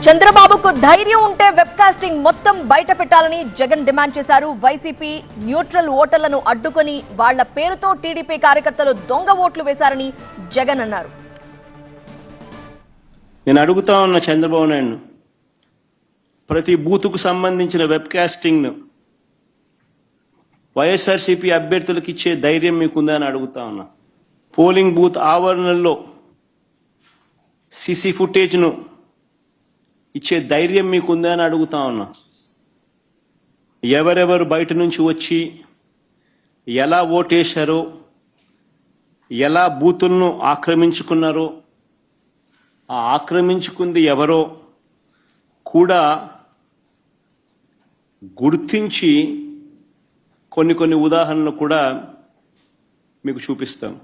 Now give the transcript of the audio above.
చంద్రబాబుకు ధైర్యం ఉంటే వెబ్ కాస్టింగ్ మొత్తం బయట పెట్టాలని జగన్ డిమాండ్ చేశారు. వైసీపీ న్యూట్రల్ ఓటర్లను అడ్డుకొని వాళ్ల పేరుతో టీడీపీ కార్యకర్తలు దొంగ ఓట్లు వేశారని జగన్ అన్నారు. నేను అడుగుతా ఉన్న చంద్రబాబు నాయుడు, ప్రతి బూతుకు సంబంధించిన వెబ్ కాస్టింగ్ ను వైఎస్ఆర్సీపీ అభ్యర్థులకు ఇచ్చే ధైర్యం మీకుందా అని అడుగుతా ఉన్నా. పోలింగ్ బూత్ ఆవరణల్లో సీసీ ఫుటేజ్ ను ఇచ్చే ధైర్యం మీకుందా అని అడుగుతా ఉన్నా. ఎవరెవరు బయట నుంచి వచ్చి ఎలా ఓటేశారో, ఎలా బూతులను ఆక్రమించుకున్నారో, ఆ ఆక్రమించుకుంది ఎవరో కూడా గుర్తించి కొన్ని ఉదాహరణలు కూడా మీకు చూపిస్తాం.